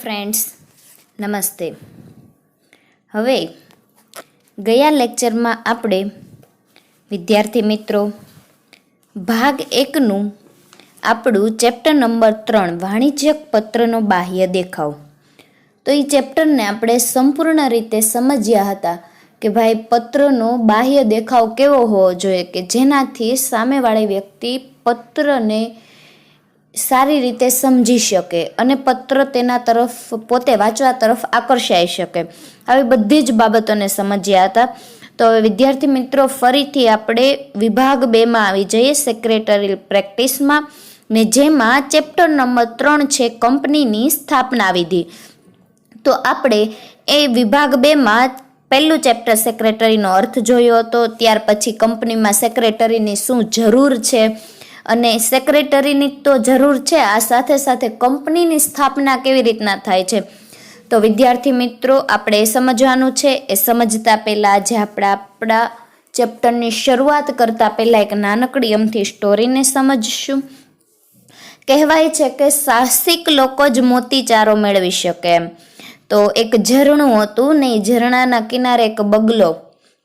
Friends, નમસ્તે. હવે ગયા લેક્ચરમાં આપણે વિદ્યાર્થી મિત્રો ભાગ 1નું આપણું ચેપ્ટર નંબર 3 વાણિજ્યક પત્રનો બાહ્ય દેખાવ, તો એ ચેપ્ટરને આપણે સંપૂર્ણ રીતે સમજ્યા હતા કે ભાઈ પત્રનો બાહ્ય દેખાવ કેવો હોવો જોઈએ કે જેનાથી સામેવાળી વ્યક્તિ પત્રને સારી રીતે સમજી શકે અને પત્ર તેના તરફ પોતે વાંચવા તરફ આકર્ષાઈ શકે. આવી બધી જ બાબતોને સમજ્યા હતા. તો હવે વિદ્યાર્થી મિત્રો ફરીથી આપણે વિભાગ 2માં આવી જઈએ, સેક્રેટરી પ્રેક્ટિસમાં, ને જેમાં ચેપ્ટર નંબર 3 છે કંપનીની સ્થાપના વિધિ. તો આપણે એ વિભાગ 2માં પહેલું ચેપ્ટર સેક્રેટરીનો અર્થ જોયો હતો, ત્યાર પછી કંપનીમાં સેક્રેટરીની શું જરૂર છે અને સેક્રેટરીની તો જરૂર છે, આ સાથે સાથે કંપનીની સ્થાપના કેવી રીતના થાય છે. તો વિદ્યાર્થી મિત્રો આપણે એ સમજવાનું છે. એ સમજતા પહેલાં આજે આપણા ચેપ્ટરની શરૂઆત કરતા પહેલાં એક નાનકડી અમથી સ્ટોરીને સમજશું. કહેવાય છે કે સાહસિક લોકો જ મોતીચારો મેળવી શકે એમ. તો એક ઝરણું હતું ને એ ઝરણાના કિનારે એક બગલો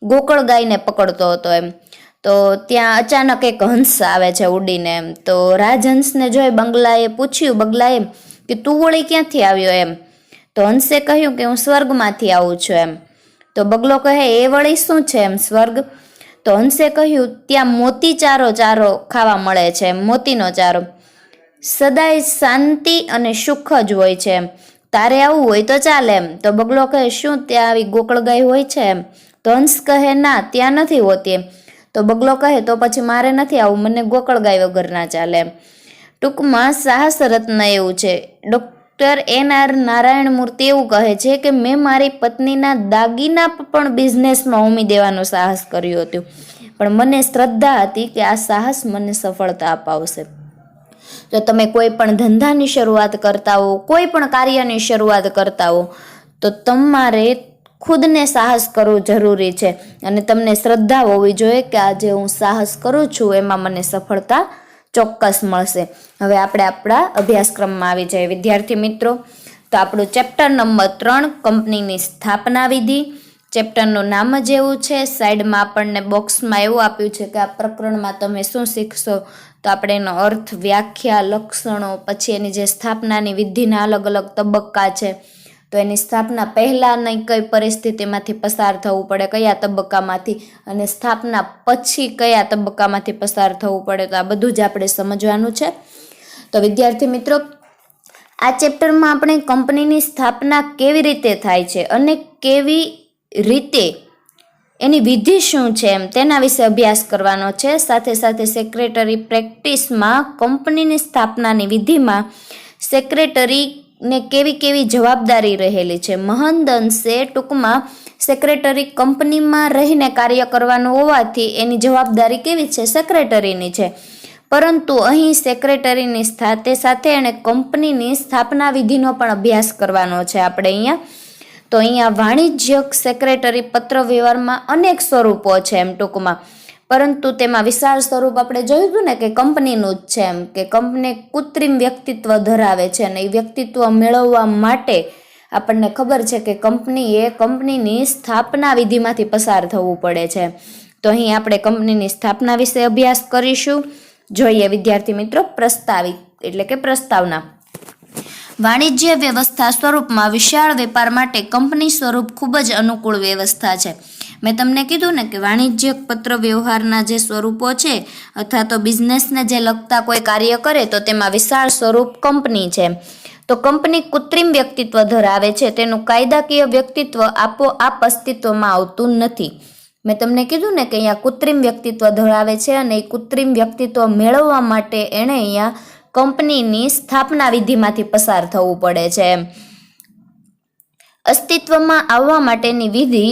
ગોકળ ગાયને પકડતો હતો એમ. તો ત્યાં અચાનક એક હંસ આવે છે ઉડીને એમ. તો રાજહંસને જોઈ બગલાએ પૂછ્યું કે તું વળી ક્યાંથી આવ્યો એમ. તો હંસે કહ્યું કે હું સ્વર્ગમાંથી આવું છું એમ. તો બગલો કહે એ વળી શું છે એમ સ્વર્ગ? તો હંસે કહ્યું ત્યાં મોતીચારો ચારો ખાવા મળે છે એમ, મોતીનો ચારો. સદાય શાંતિ અને સુખ જ હોય છે એમ. તારે આવવું હોય તો ચાલે એમ. તો બગલો કહે શું ત્યાં આવી ગોકળ ગાય હોય છે એમ? તો હંસ કહે ના ત્યાં નથી હોતી એમ. તો બગલો કહે તો પછી મારે નથી આવું, મને ગોકળ ગાય વગર ના ચાલે એમ. ટૂંકમાં સાહસ રત્ન એવું છે. Doctor N.R. નારાયણ મૂર્તિ એવું કહે છે કે મેં મારી પત્નીના દાગીના પણ બિઝનેસમાં ઉમી દેવાનું સાહસ કર્યું હતું, પણ મને શ્રદ્ધા હતી કે આ સાહસ મને સફળતા અપાવશે. જો તમે કોઈ પણ ધંધાની શરૂઆત કરતા હો, કોઈ પણ કાર્યની શરૂઆત કરતા હો, તો તમારે ખુદને સાહસ કરવું જરૂરી છે અને તમને શ્રદ્ધા હોવી જોઈએ કે આજે હું સાહસ કરું છું એમાં મને સફળતા ચોક્કસ મળશે. હવે આપણે આપણા અભ્યાસક્રમમાં આવી જઈએ વિદ્યાર્થી મિત્રો. તો આપણું ચેપ્ટર નંબર 3 કંપનીની સ્થાપના વિધિ. ચેપ્ટરનું નામ જ એવું છે. સાઈડમાં આપણને બોક્સમાં એવું આપ્યું છે કે આ પ્રકરણમાં તમે શું શીખશો. તો આપણે એનો અર્થ, વ્યાખ્યા, લક્ષણો, પછી એની જે સ્થાપનાની વિધિના અલગ અલગ તબક્કા છે, તો એની સ્થાપના પહેલાંની કઈ પરિસ્થિતિમાંથી પસાર થવું પડે, કયા તબક્કામાંથી, અને સ્થાપના પછી કયા તબક્કામાંથી પસાર થવું પડે, તો આ બધું જ આપણે સમજવાનું છે. તો વિદ્યાર્થી મિત્રો આ ચેપ્ટરમાં આપણે કંપનીની સ્થાપના કેવી રીતે થાય છે અને કેવી રીતે એની વિધિ શું છે એમ તેના વિશે અભ્યાસ કરવાનો છે. સાથે સાથે સેક્રેટરી પ્રેક્ટિસમાં કંપનીની સ્થાપનાની વિધિમાં સેક્રેટરીને કેવી જવાબદારી રહેલી છે. મહદ અંશે ટૂંકમાં સેક્રેટરી કંપનીમાં રહીને કાર્ય કરવાનું હોવાથી એની જવાબદારી કેવી છે? સેક્રેટરીની છે. પરંતુ અહીં સેક્રેટરીની સાથે સાથે એણે કંપનીની સ્થાપના વિધિનો પણ અભ્યાસ કરવાનો છે આપણે અહીંયા. તો અહીંયા વાણિજ્યક સેક્રેટરી પત્ર વ્યવહારમાં અનેક સ્વરૂપો છે એમ ટૂંકમાં, પરંતુ તેમાં વિશાળ સ્વરૂપ આપણે જોયું હતું ને કે કંપનીનું જ છે એમ, કે કંપની કૃત્રિમ વ્યક્તિત્વ ધરાવે છે અને એ વ્યક્તિત્વ મેળવવા માટે આપણને ખબર છે કે કંપનીની સ્થાપના વિધિમાંથી પસાર થવું પડે છે. તો અહીં આપણે કંપનીની સ્થાપના વિશે અભ્યાસ કરીશું. જોઈએ વિદ્યાર્થી મિત્રો પ્રસ્તાવિક એટલે કે પ્રસ્તાવના. વાણિજ્ય વ્યવસ્થા સ્વરૂપમાં વિશાળ વેપાર માટે કંપની સ્વરૂપ ખૂબ જ અનુકૂળ વ્યવસ્થા છે. મેં તમને કીધું ને કે વાણિજ્યક પત્ર વ્યવહારના જે સ્વરૂપો છે અથવા તો બિઝનેસને જે લગતા કોઈ કાર્ય કરે તો તેમાં વિશાળ સ્વરૂપ કંપની છે. તો કંપની કૃત્રિમ વ્યક્તિત્વ ધરાવે છે. તેનું કાયદાકીય વ્યક્તિત્વ આપોઆપ અસ્તિત્વમાં આવતું નથી. મેં તમને કીધું ને કે અહીંયા કૃત્રિમ વ્યક્તિત્વ ધરાવે છે અને એ કૃત્રિમ વ્યક્તિત્વ મેળવવા માટે એણે અહીંયા કંપનીની સ્થાપના વિધિમાંથી પસાર થવું પડે છે એમ. અસ્તિત્વમાં આવવા માટેની વિધિ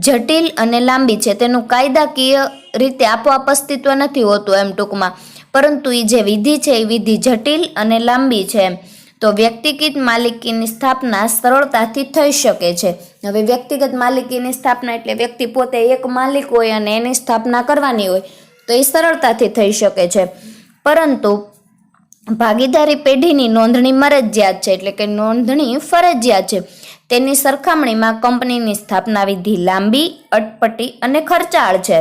જટિલ અને લાંબી છે. તેનું કાયદાકીય રીતે આપોઆપ અસ્તિત્વ નથી હોતું એમ ટૂંકમાં, પરંતુ એ જે વિધિ છે એ વિધિ જટિલ અને લાંબી છે એમ. તો વ્યક્તિગત માલિકીની સ્થાપના સરળતાથી થઈ શકે છે. હવે વ્યક્તિગત માલિકીની સ્થાપના એટલે વ્યક્તિ પોતે એક માલિક હોય અને એની સ્થાપના કરવાની હોય તો એ સરળતાથી થઈ શકે છે. પરંતુ ભાગીદારી પેઢીની નોંધણી મરજિયાત છે, એટલે કે નોંધણી ફરજિયાત છે. તેની સરખામણીમાં કંપનીની સ્થાપના વિધિ લાંબી, અટપટી અને ખર્ચાળ છે.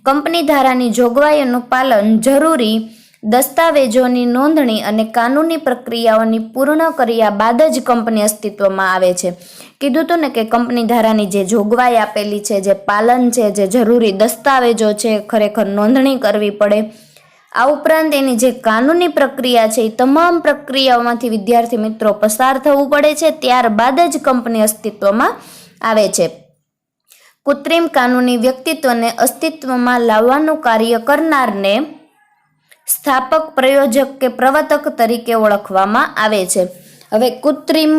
કંપની ધારાની જોગવાઈઓનું પાલન જરૂરી દસ્તાવેજોની નોંધણી અને કાનૂની પ્રક્રિયાઓની પૂર્ણ કર્યા બાદ જ કંપની અસ્તિત્વમાં આવે છે. કીધું હતું ને કે કંપની ધારાની જે જોગવાઈ આપેલી છે, જે પાલન છે, જે જરૂરી દસ્તાવેજો છે, ખરેખર નોંધણી કરવી પડે. આ ઉપરાંત એની જે કાનૂની પ્રક્રિયા છે, એ તમામ પ્રક્રિયાઓમાંથી વિદ્યાર્થી મિત્રો પસાર થવું પડે છે. ત્યારબાદ જ કંપની અસ્તિત્વમાં આવે છે. કૃત્રિમ કાનૂની વ્યક્તિત્વને અસ્તિત્વમાં લાવવાનું કાર્ય કરનારને સ્થાપક, પ્રયોજક કે પ્રવર્તક તરીકે ઓળખવામાં આવે છે. હવે કૃત્રિમ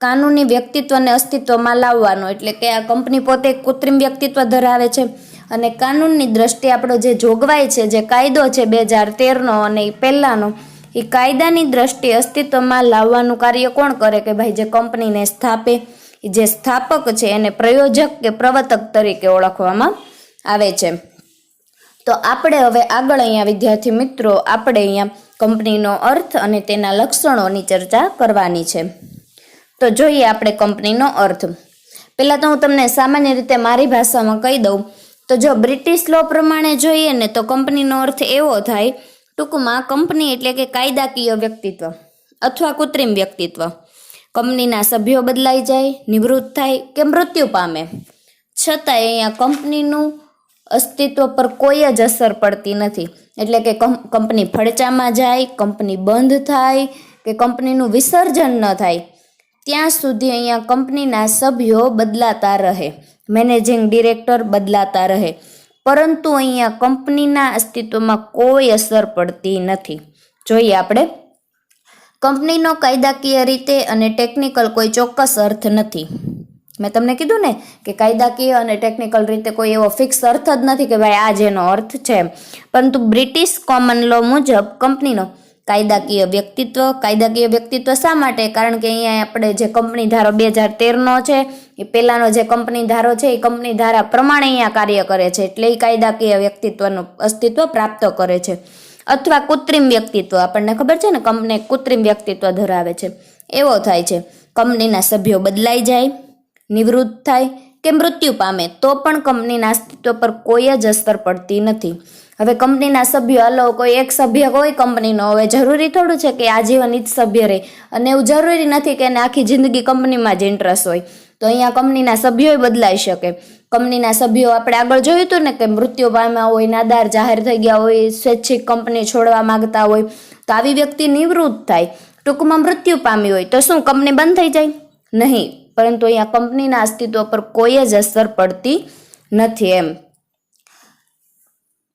કાનૂની વ્યક્તિત્વને અસ્તિત્વમાં લાવવાનો એટલે કે આ કંપની પોતે કૃત્રિમ વ્યક્તિત્વ ધરાવે છે અને કાનૂનની દ્રષ્ટિએ આપણો જે જોગવાઈ છે, જે કાયદો છે 2013નો અને એ પહેલાંનો, એ કાયદાની દ્રષ્ટિએ અસ્તિત્વમાં લાવવાનું કાર્ય કોણ કરે કે ભાઈ જે કંપનીને સ્થાપે, જે સ્થાપક છે એને પ્રયોજક કે પ્રવર્તક તરીકે ઓળખવામાં આવે છે. તો આપણે હવે આગળ અહીંયા વિદ્યાર્થી મિત્રો આપણે અહીંયા કંપનીનો અર્થ અને તેના લક્ષણોની ચર્ચા કરવાની છે. તો જોઈએ આપણે કંપનીનો અર્થ. પહેલાં તો હું તમને સામાન્ય રીતે મારી ભાષામાં કહી દઉં. તો જો બ્રિટિશ લો પ્રમાણે જોઈએ ને તો કંપનીનો અર્થ એવો થાય, ટૂંકમાં કંપની એટલે કે કાયદાકીય વ્યક્તિત્વ અથવા કૃત્રિમ વ્યક્તિત્વ. કંપનીના સભ્યો બદલાઈ જાય, નિવૃત્ત થાય કે મૃત્યુ પામે, છતાંય અહીંયા કંપનીનું અસ્તિત્વ પર કોઈ જ અસર પડતી નથી. એટલે કે કંપની ફડચામાં જાય, કંપની બંધ થાય કે કંપનીનું વિસર્જન ન થાય, ત્યાં સુધી અહીંયા કંપનીના સભ્યો બદલાતા રહે, મેનેજિંગ ડિરેક્ટર બદલાતા રહે, પરંતુ અહીંયા કંપનીના અસ્તિત્વમાં કોઈ અસર પડતી નથી. જોઈએ આપણે કંપનીનો કાયદાકીય રીતે અને ટેકનિકલ કોઈ ચોક્કસ અર્થ નથી. મેં તમને કીધું ને કે કાયદાકીય અને ટેકનિકલ રીતે કોઈ એવો ફિક્સ અર્થ જ નથી કે ભાઈ આ જેનો અર્થ છે. પરંતુ બ્રિટિશ કોમન લો મુજબ કંપનીનો કાયદાકીય વ્યક્તિત્વ શા માટે? કારણ કે અહીંયા આપણે જે કંપની ધારો 2013નો છે, એ પહેલાંનો જે કંપની ધારો છે એ કંપની ધારા પ્રમાણે અહીંયા કાર્ય કરે છે, એટલે એ કાયદાકીય વ્યક્તિત્વનું અસ્તિત્વ પ્રાપ્ત કરે છે. અથવા કૃત્રિમ વ્યક્તિત્વ, આપણને ખબર છે ને કંપની કૃત્રિમ વ્યક્તિત્વ ધરાવે છે, એવો થાય છે. કંપનીના સભ્યો બદલાઈ જાય, નિવૃત્ત થાય કે મૃત્યુ પામે તો પણ કંપનીના અસ્તિત્વ પર કોઈ જ અસર પડતી નથી. હવે કંપનીના સભ્યો, હાલો કોઈ એક સભ્ય હોય કંપનીનો, હવે જરૂરી થોડું છે કે આજીવન જ સભ્ય રહે, અને એવું જરૂરી નથી કે એને આખી જિંદગી કંપનીમાં જ ઇન્ટરેસ્ટ હોય. તો અહીંયા કંપનીના સભ્યો બદલાઈ શકે. કંપનીના સભ્યો આપણે આગળ જોયું હતું ને કે મૃત્યુ પામ્યા હોય, નાદાર જાહેર થઈ ગયા હોય, સ્વૈચ્છિક કંપની છોડવા માંગતા હોય, તો આવી વ્યક્તિ નિવૃત્ત થાય, ટૂંકમાં મૃત્યુ પામી હોય, તો શું કંપની બંધ થઈ જાય? નહીં, પરંતુ અહીંયા કંપનીના અસ્તિત્વ પર કોઈ જ અસર પડતી નથી. એમ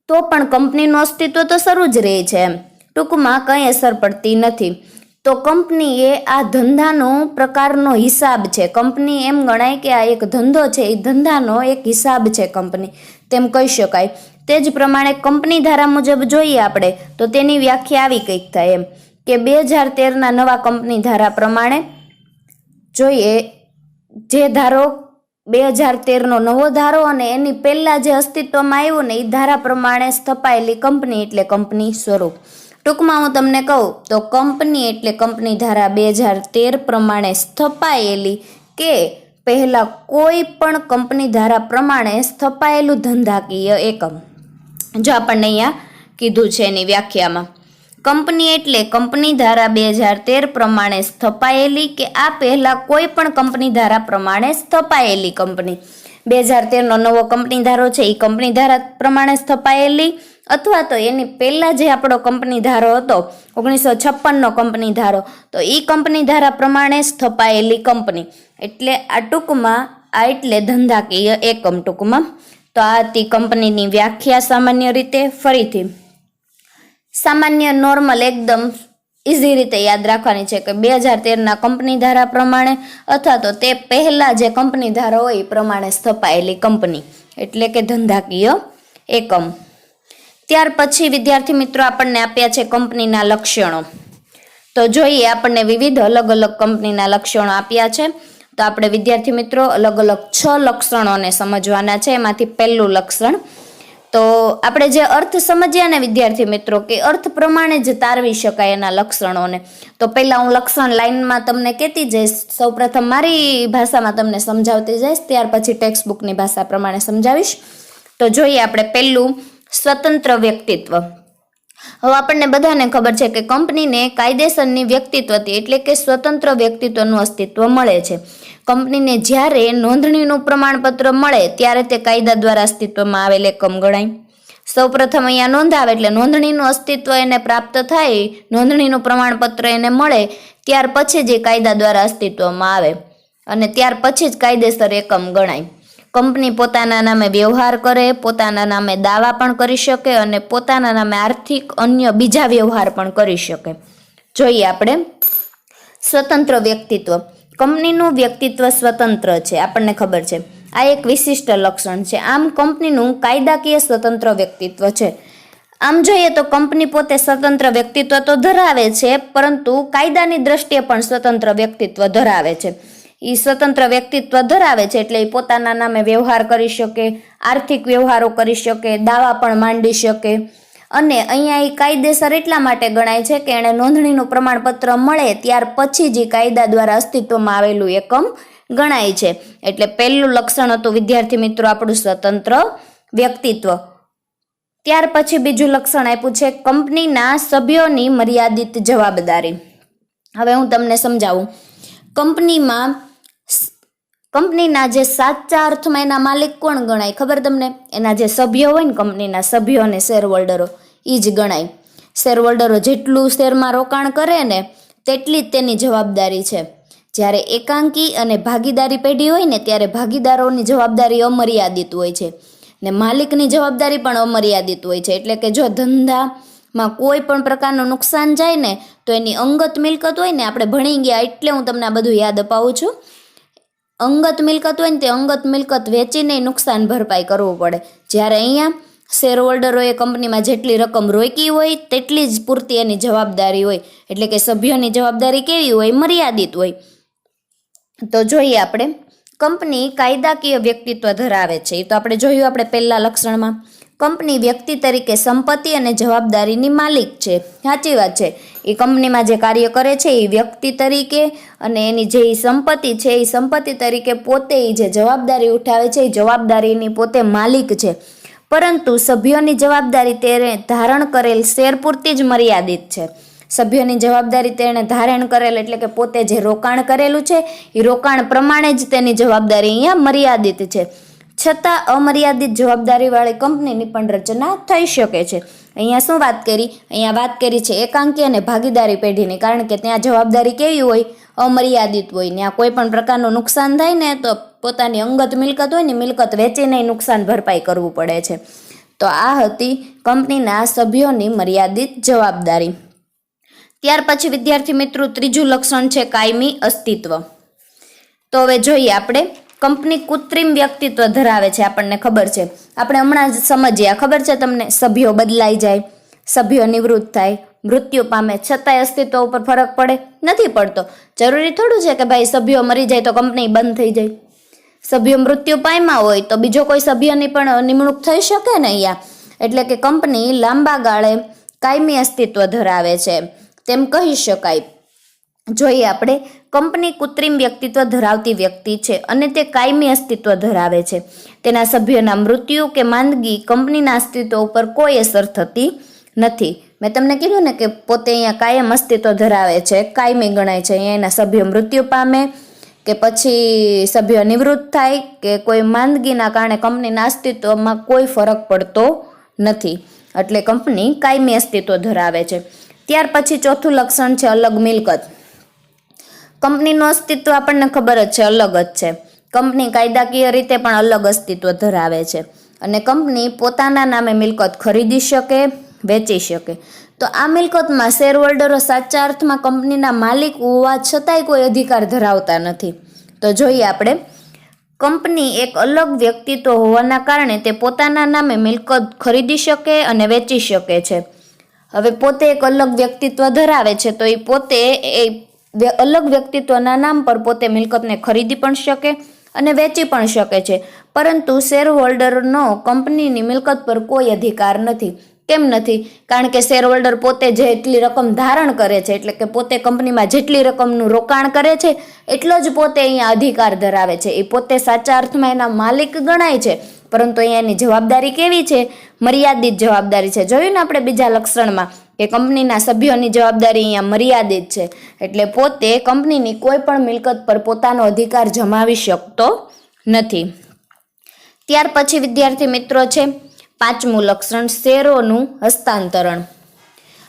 તો પણ કંપનીનું અસ્તિત્વ તો શરૂ જ રહે છે, એમ ટૂંકમાં કંઈ અસર પડતી નથી. તો કંપની એ આ ધંધાનો પ્રકારનો હિસાબ છે. કંપની એમ ગણાય કે આ એક ધંધો છે, એ ધંધાનો એક હિસાબ છે કંપની, તેમ કહી શકાય. તે જ પ્રમાણે કંપની ધારા મુજબ જોઈએ આપણે તો તેની વ્યાખ્યા આવી કંઈક થાય એમ કે 2013ના નવા કંપની ધારા પ્રમાણે જોઈએ, જે ધારો 2013નો નવો ધારો અને એની પહેલાં જે અસ્તિત્વમાં આવ્યું ને એ ધારા પ્રમાણે સ્થપાયેલી કંપની એટલે કંપની સ્વરૂપ. ટૂંકમાં હું તમને કહું તો કંપની એટલે કંપની ધારા 2013 પ્રમાણે સ્થપાયેલી કે પહેલાં કોઈ પણ કંપની ધારા પ્રમાણે સ્થપાયેલું ધંધાકીય એકમ. જો આપણને અહીંયા કીધું છે એની વ્યાખ્યામાં, કંપની એટલે કંપની ધારા 2013 પ્રમાણે સ્થપાયેલી કે આ પહેલાં કોઈ પણ કંપની ધારા પ્રમાણે સ્થપાયેલી કંપની. 2013નો નવો કંપની ધારો છે એ કંપની ધારા પ્રમાણે સ્થપાયેલી, અથવા તો એની પહેલાં જે આપણો કંપની ધારો હતો 1956નો કંપની ધારો, તો એ કંપની ધારા પ્રમાણે સ્થપાયેલી કંપની. એટલે આ ટૂંકમાં આ એટલે ધંધાકીય એકમ ટૂંકમાં. તો આ હતી કંપનીની વ્યાખ્યા. સામાન્ય રીતે ફરીથી સામાન્ય નોર્મલ એકદમ ઇઝી રીતે યાદ રાખવાની છે કે 2013ના કંપની ધારા પ્રમાણે અથવા તો તે પહેલાં જે કંપની ધારો હોય એ પ્રમાણે સ્થપાયેલી કંપની એટલે કે ધંધાકીય એકમ. ત્યાર પછી વિદ્યાર્થી મિત્રો આપણને આપ્યા છે કંપનીના લક્ષણો. તો જોઈએ આપણને વિવિધ અલગ અલગ કંપનીના લક્ષણો આપ્યા છે. તો આપણે વિદ્યાર્થી મિત્રો અલગ અલગ 6 લક્ષણોને સમજવાના છે. એમાંથી પહેલું લક્ષણ, તો આપણે જે અર્થ સમજ્યા ને વિદ્યાર્થી મિત્રો, કે અર્થ પ્રમાણે જ તારવી શકાય એના લક્ષણોને, તો પહેલા હું લક્ષણ લાઈનમાં તમને કહેતી જઈશ. સૌપ્રથમ મારી ભાષામાં તમને સમજાવતી જઈશ, ત્યાર પછી ટેક્સ્ટ બુકની ભાષા પ્રમાણે સમજાવીશ. તો જોઈએ આપણે પહેલું, સ્વતંત્ર વ્યક્તિત્વ. હવે આપણને બધાને ખબર છે કે કંપનીને કાયદેસરની વ્યક્તિત્વથી એટલે કે સ્વતંત્ર વ્યક્તિત્વનું અસ્તિત્વ મળે છે. કંપનીને જ્યારે નોંધણીનું પ્રમાણપત્ર મળે ત્યારે તે કાયદા દ્વારા અસ્તિત્વમાં આવેલ એકમ ગણાય. સૌપ્રથમ અહીંયા નોંધાવે એટલે નોંધણીનું અસ્તિત્વ એને પ્રાપ્ત થાય, નોંધણીનું પ્રમાણપત્ર એને મળે, ત્યાર પછી જ એ કાયદા દ્વારા અસ્તિત્વમાં આવે અને ત્યાર પછી જ કાયદેસર એકમ ગણાય. કંપની પોતાના નામે વ્યવહાર કરે, પોતાના નામે દાવા પણ કરી શકે અને પોતાના નામે આર્થિક અન્ય બીજા વ્યવહાર પણ કરી શકે. જોઈએ આપણે સ્વતંત્ર વ્યક્તિત્વ. કંપનીનું વ્યક્તિત્વ સ્વતંત્ર છે, આપણને ખબર છે. આ એક વિશિષ્ટ લક્ષણ છે. આમ કંપનીનું કાયદાકીય સ્વતંત્ર વ્યક્તિત્વ છે. આમ જોઈએ તો કંપની પોતે સ્વતંત્ર વ્યક્તિત્વ તો ધરાવે છે, પરંતુ કાયદાની દ્રષ્ટિએ પણ સ્વતંત્ર વ્યક્તિત્વ ધરાવે છે. એ સ્વતંત્ર વ્યક્તિત્વ ધરાવે છે એટલે એ પોતાના નામે વ્યવહાર કરી શકે, આર્થિક વ્યવહારો કરી શકે, દાવા પણ માંડી શકે. અને અહીંયા એ કાયદેસર એટલા માટે ગણાય છે કે એણે નોંધણીનું પ્રમાણપત્ર મળે ત્યાર પછી જ કાયદા દ્વારા અસ્તિત્વમાં આવેલું એકમ ગણાય છે. એટલે પહેલું લક્ષણ હતું વિદ્યાર્થી મિત્રો આપણું સ્વતંત્ર વ્યક્તિત્વ. ત્યાર પછી બીજું લક્ષણ આપ્યું છે કંપનીના સભ્યોની મર્યાદિત જવાબદારી. હવે હું તમને સમજાવું. કંપનીના જે સાચા અર્થમાં એના માલિક કોણ ગણાય ખબર તમને? એના જે સભ્યો હોય ને, કંપનીના સભ્યો અને શેર હોલ્ડરો, એ જ ગણાય. શેર હોલ્ડરો જેટલું શેરમાં રોકાણ કરે ને તેટલી જ તેની જવાબદારી છે. જ્યારે એકાંકી અને ભાગીદારી પેઢી હોય ને ત્યારે ભાગીદારોની જવાબદારી અમર્યાદિત હોય છે ને માલિકની જવાબદારી પણ અમર્યાદિત હોય છે. એટલે કે જો ધંધામાં કોઈ પણ પ્રકારનું નુકસાન જાય ને તો એની અંગત મિલકત હોય ને, આપણે ભણી ગયા એટલે હું તમને આ બધું યાદ અપાવું છું. અંગત મિલકત હોય ને તે અંગત મિલકત વેચીને નુકસાન ભરપાઈ કરવું પડે. જ્યારે અહીંયા શેર હોલ્ડરોએ કંપનીમાં જેટલી રકમ રોકી હોય તેટલી જ પૂરતી એની જવાબદારી હોય. એટલે કે સભ્યોની જવાબદારી કેવી હોય? મર્યાદિત હોય. તો જોઈએ આપણે કંપની કાયદાકીય વ્યક્તિત્વ ધરાવે છે. એ તો આપણે જોયું આપણે પહેલા લક્ષણમાં. કંપની વ્યક્તિ તરીકે સંપત્તિ અને જવાબદારીની માલિક છે. સાચી વાત છે. એ કંપનીમાં જે કાર્ય કરે છે એ વ્યક્તિ તરીકે, અને એની જે સંપત્તિ છે એ સંપત્તિ તરીકે પોતે એ જે જવાબદારી ઉઠાવે છે એ જવાબદારીની પોતે માલિક છે. પરંતુ સભ્યોની જવાબદારી તેણે ધારણ કરેલ શેર પૂરતી જ મર્યાદિત છે. સભ્યોની જવાબદારી તેણે ધારણ કરેલ એટલે કે પોતે જે રોકાણ કરેલું છે એ રોકાણ પ્રમાણે જ તેની જવાબદારી અહીંયા મર્યાદિત છે. છતાં અમર્યાદિત જવાબદારીવાળી કંપનીની પણ રચના થઈ શકે છે. અહીંયા શું વાત કરી? અહીંયા વાત કરી છે એકાંકી અને ભાગીદારી પેઢીની. કારણ કે ત્યાં જવાબદારી કેવી હોય? અમર્યાદિત હોય. ત્યાં કોઈ પણ પ્રકારનું નુકસાન થાય ને તો પોતાની અંગત મિલકત હોય ને મિલકત વેચીને નુકસાન ભરપાઈ કરવું પડે છે. તો આ હતી કંપનીના સભ્યોની મર્યાદિત જવાબદારી. ત્યાર પછી વિદ્યાર્થી મિત્રો ત્રીજું લક્ષણ છે કાયમી અસ્તિત્વ. તો હવે જોઈએ આપણે. કંપની કૃત્રિમ વ્યક્તિત્વ ધરાવે છે, આપણને ખબર છે. આપણે હમણાં જ સમજ્યા, ખબર છે તમને? સભ્યો બદલાઈ જાય, સભ્યો નિવૃત્ત થાય, મૃત્યુ પામે, છતાંય અસ્તિત્વ ઉપર ફરક પડે? નથી પડતો. જરૂરી થોડું છે કે ભાઈ સભ્યો મરી જાય તો કંપની બંધ થઈ જાય. સભ્યો મૃત્યુ પામ્યા હોય તો બીજો કોઈ સભ્યની પણ નિમણૂક થઈ શકે ને અહીંયા. એટલે કે કંપની લાંબા ગાળે કાયમી અસ્તિત્વ ધરાવે છે તેમ કહી શકાય. જોઈએ આપણે. કંપની કૃત્રિમ વ્યક્તિત્વ ધરાવતી વ્યક્તિ છે અને તે કાયમી અસ્તિત્વ ધરાવે છે. તેના સભ્યોના મૃત્યુ કે માંદગી કંપનીના અસ્તિત્વ ઉપર કોઈ અસર થતી નથી. મેં તમને કીધું ને કે પોતે અહીંયા કાયમ અસ્તિત્વ ધરાવે છે, કાયમી ગણાય છે. અહીંયા એના સભ્યો મૃત્યુ પામે કે પછી સભ્યો નિવૃત્ત થાય કે કોઈ માંદગીના કારણે કંપનીના અસ્તિત્વમાં કોઈ ફરક પડતો નથી. એટલે કંપની કાયમી અસ્તિત્વ ધરાવે છે. ત્યાર પછી ચોથું લક્ષણ છે અલગ મિલકત. કંપનીનું અસ્તિત્વ આપણને ખબર જ છે, અલગ જ છે. કંપની કાયદાકીય રીતે પણ અલગ અસ્તિત્વ ધરાવે છે અને કંપની પોતાના નામે મિલકત ખરીદી શકે, વેચી શકે. તો આ મિલકતમાં શેર હોલ્ડરો સાચા અર્થમાં કંપનીના માલિક હોવા છતાંય કોઈ અધિકાર ધરાવતા નથી. તો જોઈએ આપણે. કંપની એક અલગ વ્યક્તિત્વ હોવાના કારણે તે પોતાના નામે મિલકત ખરીદી શકે અને વેચી શકે છે. હવે પોતે એક અલગ વ્યક્તિત્વ ધરાવે છે તો એ પોતે અલગ વ્યક્તિત્વના નામ પર પોતે મિલકતને ખરીદી પણ શકે અને વેચી પણ શકે છે, પરંતુ શેર હોલ્ડરનો કંપનીની મિલકત પર કોઈ અધિકાર નથી. કેમ નથી? કારણ કે શેર હોલ્ડર પોતે જેટલી રકમ ધારણ કરે છે, એટલે કે પોતે કંપનીમાં જેટલી રકમનું રોકાણ કરે છે એટલો જ પોતે અહીંયા અધિકાર ધરાવે છે. એ પોતે સાચા અર્થમાં એના માલિક ગણાય છે, પરંતુ અહીંયા એની જવાબદારી કેવી છે? મર્યાદિત જવાબદારી છે. જોયું ને આપણે બીજા લક્ષણમાં કે કંપનીના સભ્યોની જવાબદારી અહીંયા મર્યાદિત છે, એટલે પોતે કંપનીની કોઈ પણ મિલકત પર પોતાનો અધિકાર જમાવી શકતો નથી. ત્યાર પછી વિદ્યાર્થી મિત્રો છે 5મું લક્ષણ, શેરોનું હસ્તાંતરણ.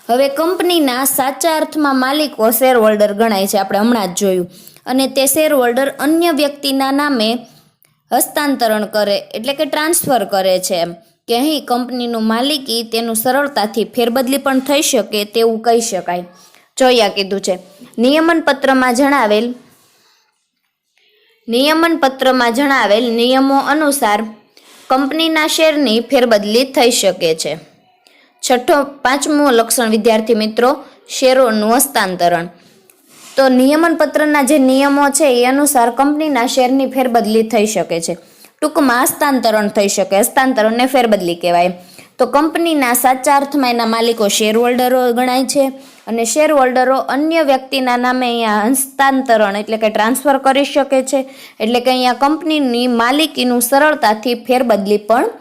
હવે કંપનીના સાચા અર્થમાં માલિકો શેર હોલ્ડર ગણાય છે, આપણે હમણાં જ જોયું, અને તે શેર હોલ્ડર અન્ય વ્યક્તિના નામે હસ્તાંતરણ કરે એટલે કે ટ્રાન્સફર કરે છે. એમ કે અહીં કંપનીનું માલિકી તેનું સરળતાથી ફેરબદલી પણ થઈ શકે તેવું કહી શકાય. જોયા કીધું છે, નિયમન પત્રમાં જણાવેલ નિયમો અનુસાર કંપનીના શેરની ફેરબદલી થઈ શકે છે. 5મું લક્ષણ વિદ્યાર્થી મિત્રો, શેરોનું હસ્તાંતરણ. તો નિયમન પત્રના જે નિયમો છે એ અનુસાર કંપનીના શેરની ફેરબદલી થઈ શકે છે. ટૂંકમાં હસ્તાંતરણ થઈ શકે, હસ્તાંતરણને ફેરબદલી કહેવાય. તો કંપનીના સાચા અર્થમાં એના માલિકો શેર હોલ્ડરો ગણાય છે, અને શેર હોલ્ડરો અન્ય વ્યક્તિના નામે અહીંયા હસ્તાંતરણ એટલે કે ટ્રાન્સફર કરી શકે છે, એટલે કે અહીંયા કંપનીની માલિકીનું સરળતાથી ફેરબદલી પણ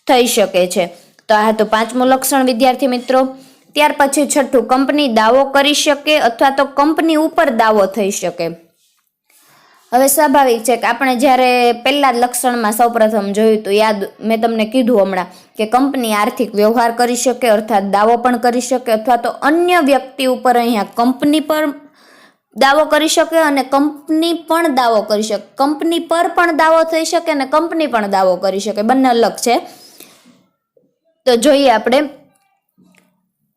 થઈ શકે છે. તો આ તો 5મું લક્ષણ વિદ્યાર્થી મિત્રો. ત્યાર પછી 6, કંપની દાવો કરી શકે અથવા તો કંપની ઉપર દાવો થઈ શકે. હવે સ્વાભાવિક છે કે આપણે જ્યારે પહેલા લક્ષણમાં સૌપ્રથમ જોયું હતું, યાદ મેં તમને કીધું હમણાં કે કંપની આર્થિક વ્યવહાર કરી શકે અર્થાત દાવો પણ કરી શકે, અથવા તો અન્ય વ્યક્તિ ઉપર અહીંયા કંપની પર દાવો કરી શકે અને કંપની પણ દાવો કરી શકે. કંપની પર પણ દાવો થઈ શકે અને કંપની પણ દાવો કરી શકે, બંને અલગ છે. તો જોઈએ આપણે,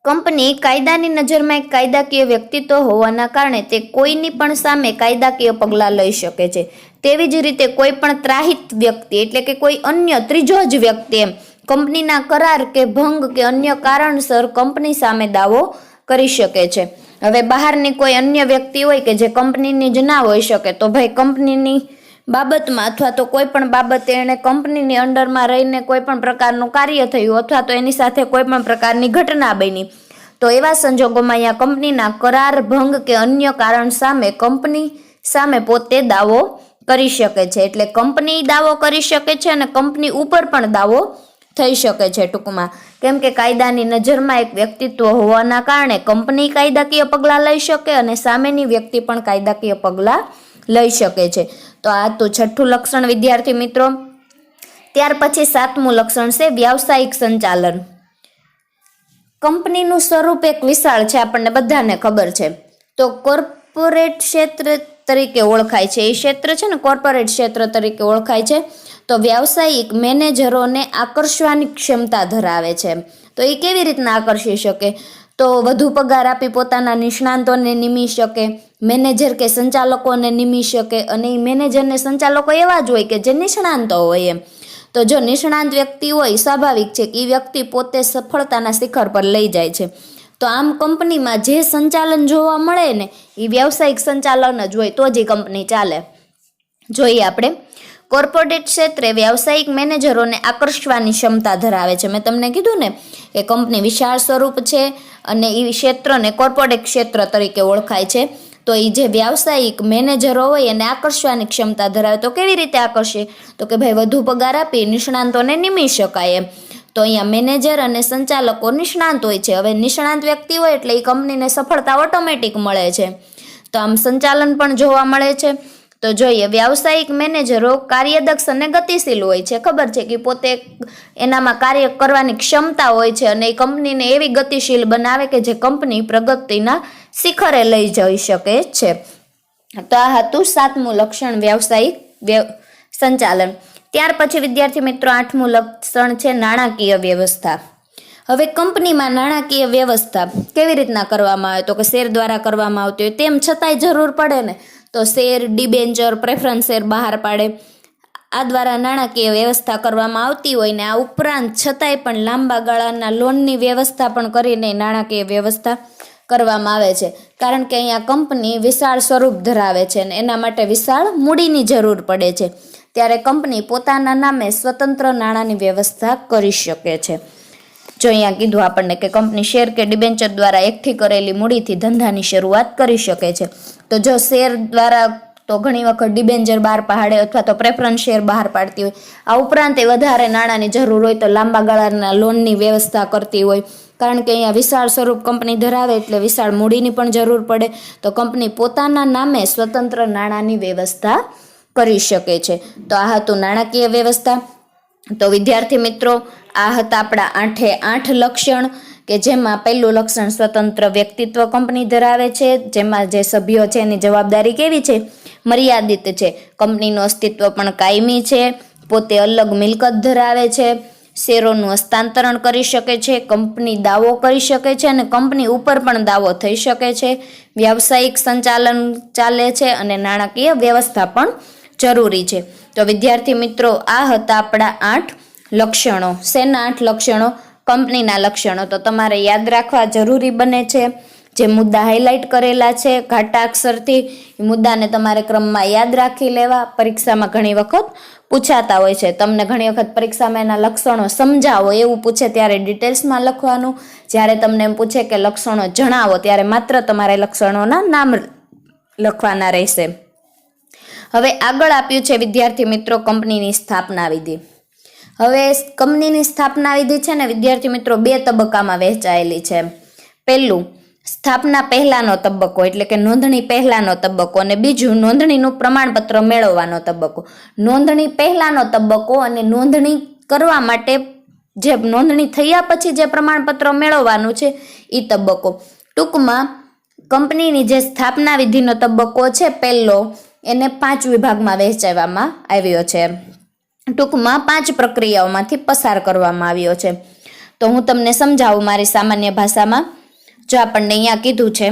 કંપની કાયદાની નજરમાં એક કાયદાકીય વ્યક્તિત્વ હોવાના કારણે તે કોઈની પણ સામે કાયદાકીય પગલાં લઈ શકે છે. તેવી જ રીતે કોઈ પણ ત્રાહિત વ્યક્તિ એટલે કે કોઈ અન્ય ત્રીજો જ વ્યક્તિ એમ કંપનીના કરાર કે ભંગ કે અન્ય કારણસર કંપની સામે દાવો કરી શકે છે. હવે બહારની કોઈ અન્ય વ્યક્તિ હોય કે જે કંપનીની જ ના હોઈ શકે, તો ભાઈ કંપનીની બાબતમાં અથવા તો કોઈ પણ બાબતે એણે કંપનીની અંડરમાં રહીને કોઈ પણ પ્રકારનું કાર્ય થયું અથવા તો એની સાથે કોઈ પણ પ્રકારની ઘટના બની, તો એવા સંજોગોમાં અહીંયા કંપનીના કરાર ભંગ કે અન્ય કારણ સામે કંપની સામે પોતે દાવો કરી શકે છે. એટલે કંપની દાવો કરી શકે છે અને કંપની ઉપર પણ દાવો થઈ શકે છે. ટૂંકમાં કેમ કે કાયદાની નજરમાં એક વ્યક્તિત્વ હોવાના કારણે કંપની કાયદાકીય પગલાં લઈ શકે અને સામેની વ્યક્તિ પણ કાયદાકીય પગલાં લઈ શકે છે. તો આ તો 6થું લક્ષણ વિદ્યાર્થી મિત્રો. ત્યાર પછી 7મું લક્ષણ છે વ્યાવસાયિક સંચાલન. કંપનીનું સ્વરૂપ એક વિશાળ છે, આપણને બધાને ખબર છે. તો કોર્પોરેટ ક્ષેત્ર તરીકે ઓળખાય છે, એ ક્ષેત્ર છે ને કોર્પોરેટ ક્ષેત્ર તરીકે ઓળખાય છે. તો વ્યાવસાયિક મેનેજરોને આકર્ષવાની ક્ષમતા ધરાવે છે. તો એ કેવી રીતના આકર્ષી શકે? તો વધુ પગાર આપી પોતાના નિષ્ણાંતોને નિમી શકે, મેનેજર કે સંચાલકોને નિમી શકે, અને એ મેનેજરને સંચાલકો એવા જ હોય કે જે નિષ્ણાંતો હોય એમ. તો જો નિષ્ણાંત વ્યક્તિ હોય, સ્વાભાવિક છે કે એ વ્યક્તિ પોતે સફળતાના શિખર પર લઈ જાય છે. તો આમ કંપનીમાં જે સંચાલન જોવા મળે ને એ વ્યાવસાયિક સંચાલન જ હોય, તો જ એ કંપની ચાલે. જોઈએ આપણે, કોર્પોરેટ ક્ષેત્રે વ્યાવસાયિક મેનેજરોને આકર્ષવાની ક્ષમતા ધરાવે છે. મેં તમને કીધું ને કે કંપની વિશાળ સ્વરૂપ છે અને એ ક્ષેત્રને કોર્પોરેટ ક્ષેત્ર તરીકે ઓળખાય છે. તો એ જે વ્યાવસાયિક મેનેજરો હોય એને આકર્ષવાની ક્ષમતા ધરાવે. તો કેવી રીતે આકર્ષે? તો કે ભાઈ વધુ પગાર આપી નિષ્ણાંતોને નિમી શકાય એમ. તો અહીંયા મેનેજર અને સંચાલકો નિષ્ણાંત હોય છે. હવે નિષ્ણાંત વ્યક્તિ હોય એટલે એ કંપનીને સફળતા ઓટોમેટિક મળે છે. તો આમ સંચાલન પણ જોવા મળે છે. તો જોઈએ, વ્યાવસાયિક મેનેજરો કાર્યદક્ષ અને ગતિશીલ હોય છે. ખબર છે કે પોતે એનામાં કાર્ય કરવાની ક્ષમતા હોય છે અને એ કંપનીને એવી ગતિશીલ બનાવે કે જે કંપની પ્રગતિના શિખરે લઈ જઈ શકે છે. તો આ હતું 7મું લક્ષણ વ્યાવસાયિક સંચાલન. ત્યાર પછી વિદ્યાર્થી મિત્રો 8મું લક્ષણ છે નાણાકીય વ્યવસ્થા. હવે કંપનીમાં નાણાકીય વ્યવસ્થા કેવી રીતના કરવામાં આવે? તો કે શેર દ્વારા કરવામાં આવતી હોય, તેમ છતાંય જરૂર પડે ને તો શેર, ડિબેન્ચર, પ્રેફરન્સ શેર બહાર પાડે. આ દ્વારા નાણાકીય વ્યવસ્થા કરવામાં આવતી હોય ને આ ઉપરાંત છતાંય પણ લાંબા ગાળાના લોનની વ્યવસ્થા પણ કરીને નાણાકીય વ્યવસ્થા કરવામાં આવે છે. કારણ કે અહીંયા કંપની વિશાળ સ્વરૂપ ધરાવે છે અને એના માટે વિશાળ મૂડીની જરૂર પડે છે. ત્યારે કંપની પોતાના નામે સ્વતંત્ર નાણાંની વ્યવસ્થા કરી શકે છે. જો અહીંયા કીધું આપણને કે કંપની શેર કે ડિબેન્ચર દ્વારા એકઠી કરેલી મૂડીથી ધંધાની શરૂઆત કરી શકે છે. તો જો શેર દ્વારા તો ઘણી વખત ડિબેન્ચર બહાર પાડે અથવા તો પ્રેફરન્સ શેર બહાર પાડતી હોય. આ ઉપરાંત એ વધારે નાણાંની જરૂર હોય તો લાંબા ગાળાના લોનની વ્યવસ્થા કરતી હોય. કારણ કે અહીંયા વિશાળ સ્વરૂપ કંપની ધરાવે એટલે વિશાળ મૂડીની પણ જરૂર પડે. તો કંપની પોતાના નામે સ્વતંત્ર નાણાંની વ્યવસ્થા કરી શકે છે. તો આ હતું નાણાકીય વ્યવસ્થા. તો વિદ્યાર્થી મિત્રો, આ હતા આપણા 8 લક્ષણ કે જેમાં પહેલું લક્ષણ સ્વતંત્ર વ્યક્તિત્વ કંપની ધરાવે છે, જેમાં જે સભ્યો છે એની જવાબદારી કેવી છે? મર્યાદિત છે. કંપનીનું અસ્તિત્વ પણ કાયમી છે. પોતે અલગ મિલકત ધરાવે છે. શેરોનું હસ્તાંતરણ કરી શકે છે. કંપની દાવો કરી શકે છે અને કંપની ઉપર પણ દાવો થઈ શકે છે. વ્યાવસાયિક સંચાલન ચાલે છે અને નાણાકીય વ્યવસ્થા પણ જરૂરી છે. તો વિદ્યાર્થી મિત્રો, આ હતા આપણા 8 લક્ષણો. શેના 8 લક્ષણો? કંપનીના લક્ષણો. તો તમારે યાદ રાખવા જરૂરી બને છે. જે મુદ્દા હાઇલાઇટ કરેલા છે ઘાટા અક્ષરથી, એ મુદ્દાને તમારે ક્રમમાં યાદ રાખી લેવા. પરીક્ષામાં ઘણી વખત પૂછાતા હોય છે. તમને ઘણી વખત પરીક્ષામાં એના લક્ષણો સમજાવો એવું પૂછે ત્યારે ડિટેલ્સમાં લખવાનું. જ્યારે તમને એમ પૂછે કે લક્ષણો જણાવો ત્યારે માત્ર તમારે લક્ષણોના નામ લખવાના રહેશે. હવે આગળ આપ્યું છે વિદ્યાર્થી મિત્રો કંપનીની સ્થાપના વિધિ. હવે કંપનીની સ્થાપના વિધિ છે ને વિદ્યાર્થી મિત્રો 2 તબક્કામાં વહેંચાયેલી છે. પહેલું સ્થાપના પહેલાનો તબક્કો એટલે કે નોંધણી પહેલાનો તબક્કો, અને બીજું નોંધણીનું પ્રમાણપત્ર મેળવવાનો તબક્કો. નોંધણી પહેલાનો તબક્કો અને નોંધણી કરવા માટે જે નોંધણી થયા પછી જે પ્રમાણપત્ર મેળવવાનું છે એ તબક્કો. ટૂંકમાં કંપનીની જે સ્થાપના વિધિનો તબક્કો છે પહેલો, એને 5 વિભાગમાં વહેંચવામાં આવ્યો છે. ટૂંકમાં 5 પ્રક્રિયાઓમાંથી પસાર કરવામાં આવ્યો છે. તો હું તમને સમજાવું મારી સામાન્ય ભાષામાં. જો આપણને અહીંયા કીધું છે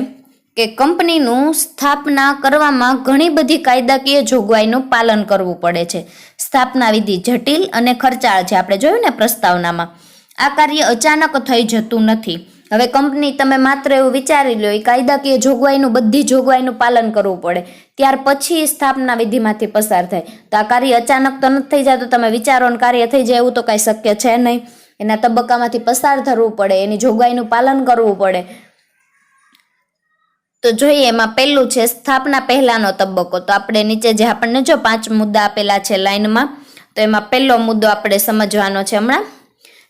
કે કંપનીનું સ્થાપના કરવામાં ઘણી બધી કાયદાકીય જોગવાઈનું પાલન કરવું પડે છે. સ્થાપના વિધિ જટિલ અને ખર્ચાળ છે. આપણે જોયું ને પ્રસ્તાવનામાં. આ કાર્ય અચાનક થઈ જતું નથી. હવે કંપની તમે માત્ર એવું વિચારી લો, એ કાયદાકીય જોગવાઈનું બધી જોગવાઈનું પાલન કરવું પડે, ત્યાર પછી સ્થાપના વિધિમાંથી પસાર થાય. તો આ કાર્ય અચાનક તો નથી થઈ જતું. તમે વિચારો ને કાર્ય થઈ જાય એવું તો કાંઈ શક્ય છે નહીં. એના તબક્કામાંથી પસાર થવું પડે, એની જોગવાઈનું પાલન કરવું પડે. તો જોઈએ એમાં પહેલું છે સ્થાપના પહેલાનો તબક્કો. તો આપણે નીચે જે આપણને જો 5 મુદ્દા આપેલા છે લાઈનમાં, તો એમાં પહેલો મુદ્દો આપણે સમજવાનો છે હમણાં.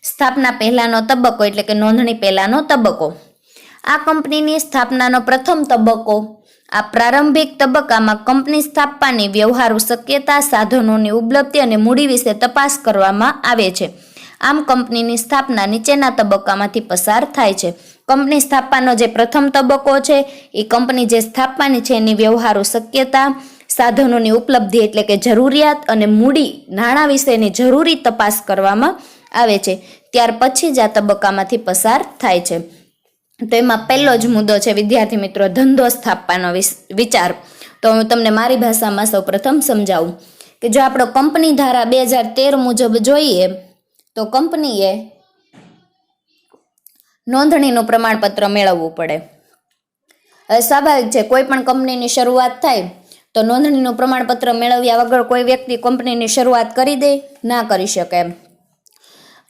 સ્થાપના પહેલાનો તબક્કો એટલે કે નોંધણી પહેલાનો તબક્કો. આ કંપનીની સ્થાપનાનો પ્રથમ તબક્કો. આ પ્રારંભિક તબક્કામાં કંપની સ્થાપવાની વ્યવહારુ શક્યતા, સાધનોની ઉપલબ્ધિ અને મૂડી વિશે તપાસ કરવામાં આવે છે. આમ કંપનીની સ્થાપના નીચેના તબક્કામાંથી પસાર થાય છે. કંપની સ્થાપવાનો જે પ્રથમ તબક્કો છે એ કંપની જે સ્થાપવાની છે એની વ્યવહારુ શક્યતા, સાધનોની ઉપલબ્ધિ એટલે કે જરૂરિયાત અને મૂડી નાણાં વિશેની જરૂરી તપાસ કરવામાં આવે છે. ત્યાર પછી જ આ તબક્કામાંથી પસાર થાય છે. તો એમાં પહેલો જ મુદ્દો છે વિદ્યાર્થી મિત્રો ધંધો સ્થાપવાનો વિચાર. તો હું તમને મારી ભાષામાં સૌપ્રથમ સમજાવું કે જો આપણો કંપની ધારા 2013 મુજબ જોઈએ તો કંપનીએ નોંધણીનું પ્રમાણપત્ર મેળવવું પડે. હવે સ્વાભાવિક છે કોઈ પણ કંપનીની શરૂઆત થાય તો નોંધણીનું પ્રમાણપત્ર મેળવ્યા વગર કોઈ વ્યક્તિ કંપનીની શરૂઆત કરી દે? ના કરી શકે.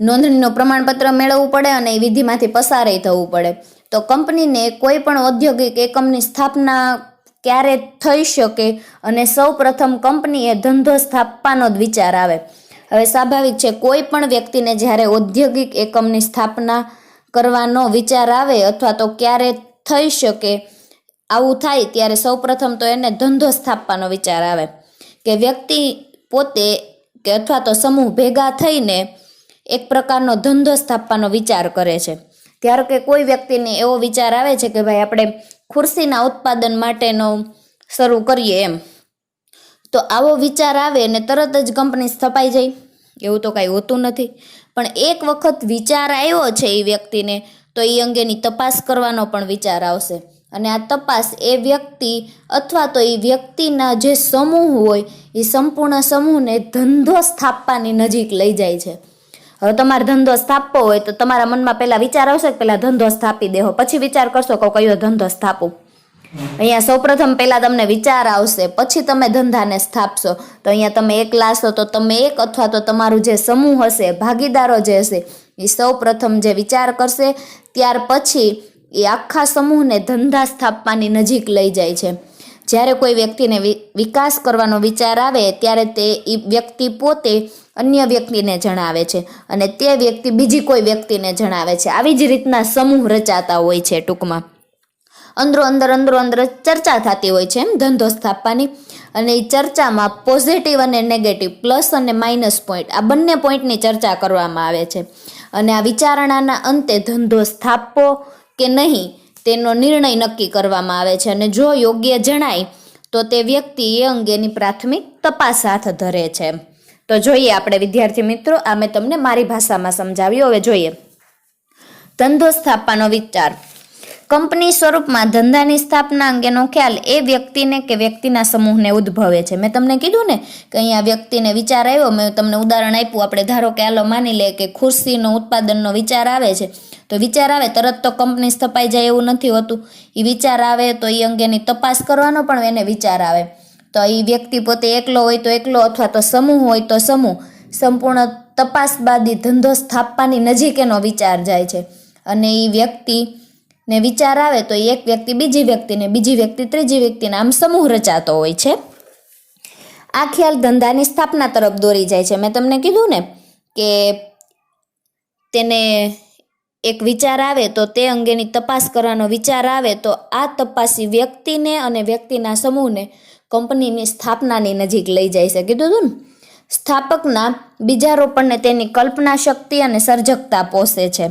નોંધણીનું પ્રમાણપત્ર મેળવવું પડે અને એ વિધિમાંથી પસાર થવું પડે. તો કંપનીને કોઈ પણ ઔદ્યોગિક એકમની સ્થાપના ક્યારે થઈ શકે અને સૌ પ્રથમ કંપનીએ ધંધો સ્થાપવાનો જ વિચાર આવે. હવે સ્વાભાવિક છે કોઈ પણ વ્યક્તિને જ્યારે ઔદ્યોગિક એકમની સ્થાપના કરવાનો વિચાર આવે અથવા તો ક્યારે થઈ શકે આવું થાય ત્યારે સૌપ્રથમ તો એને ધંધો સ્થાપવાનો વિચાર આવે કે વ્યક્તિ પોતે કે અથવા તો સમૂહ ભેગા થઈને એક પ્રકારનો ધંધો સ્થાપવાનો વિચાર કરે છે. ત્યારે કે કોઈ વ્યક્તિને એવો વિચાર આવે છે કે ભાઈ આપણે ખુરશીના ઉત્પાદન માટેનો શરૂ કરીએ એમ. તો આવો વિચાર આવે ને તરત જ કંપની સ્થપાઈ જાય એવું તો કાંઈ હોતું નથી. પણ એક વખત વિચાર આવ્યો છે એ વ્યક્તિને તો એ અંગેની તપાસ કરવાનો પણ વિચાર આવશે. અને આ તપાસ એ વ્યક્તિ અથવા તો એ વ્યક્તિના જે સમૂહ હોય એ સંપૂર્ણ સમૂહને ધંધો સ્થાપવાની નજીક લઈ જાય છે. હવે તમારે ધંધો સ્થાપવો હોય તો તમારા મનમાં પહેલાં વિચાર આવશે કે પહેલાં ધંધો સ્થાપી દેવો, પછી વિચાર કરશો કે કયો ધંધો સ્થાપું. અહીંયા સૌપ્રથમ પહેલાં તમને વિચાર આવશે, પછી તમે ધંધાને સ્થાપશો. તો અહીંયા તમે એકલા છો તો તમે એક, અથવા તો તમારું જે સમૂહ હશે, ભાગીદારો જે હશે, એ સૌપ્રથમ જે વિચાર કરશે, ત્યાર પછી એ આખા સમૂહને ધંધા સ્થાપવાની નજીક લઈ જાય છે. જ્યારે કોઈ વ્યક્તિને વિકાસ કરવાનો વિચાર આવે ત્યારે તે વ્યક્તિ પોતે અન્ય વ્યક્તિને જણાવે છે અને તે વ્યક્તિ બીજી કોઈ વ્યક્તિને જણાવે છે. આવી જ રીતના સમૂહ રચાતા હોય છે. ટૂંકમાં અંદરો અંદર ચર્ચા થતી હોય છે એમ ધંધો સ્થાપવાની. અને એ ચર્ચામાં પોઝિટિવ અને નેગેટિવ, પ્લસ અને માઇનસ પોઈન્ટ, આ બંને પોઈન્ટની ચર્ચા કરવામાં આવે છે. અને આ વિચારણાના અંતે ધંધો સ્થાપવો કે નહીં તેનો નિર્ણય નક્કી કરવામાં આવે છે. અને જો યોગ્ય જણાય તો તે વ્યક્તિ એ અંગેની પ્રાથમિક તપાસ હાથ ધરે છે. તો જોઈએ આપણે વિદ્યાર્થી મિત્રો, આ મેં તમને મારી ભાષામાં સમજાવ્યું. હવે જોઈએ ધંધો સ્થાપવાનો વિચાર. કંપની સ્વરૂપમાં ધંધાની સ્થાપના અંગેનો ખ્યાલ એ વ્યક્તિને કે વ્યક્તિના સમૂહને ઉદ્ભવે છે. મેં તમને કીધું ને કે અહીંયા વ્યક્તિને વિચાર આવ્યો, મેં તમને ઉદાહરણ આપ્યું. આપણે ધારો કે હાલો માની લે કે ખુરશીનો ઉત્પાદનનો વિચાર આવે છે, તો વિચાર આવે તરત તો કંપની સ્થપાઈ જાય એવું નથી હોતું. એ વિચાર આવે તો એ અંગેની તપાસ કરવાનો પણ એને વિચાર આવે. તો એ વ્યક્તિ પોતે એકલો હોય તો એકલો, અથવા તો સમૂહ હોય તો સમૂહ, સંપૂર્ણ તપાસ બાદ એ ધંધો સ્થાપવાની નજીક એનો વિચાર જાય છે. અને એ વ્યક્તિને વિચાર આવે તો એક વ્યક્તિ બીજી વ્યક્તિને, બીજી વ્યક્તિ ત્રીજી વ્યક્તિને, આમ સમૂહ રચાતો હોય છે. આ ખ્યાલ ધંધાની સ્થાપના તરફ દોરી જાય છે. મેં તમને કીધું ને કે તેને એક વિચાર આવે તો તે અંગેની તપાસ કરવાનો વિચાર આવે તો આ તપાસી વ્યક્તિને અને વ્યક્તિના સમૂહને કંપનીની સ્થાપનાની નજીક લઈ જાય છે. કીધું હતું ને, સ્થાપકના બીજારોપણને તેની કલ્પના શક્તિ અને સર્જકતા પોષે છે.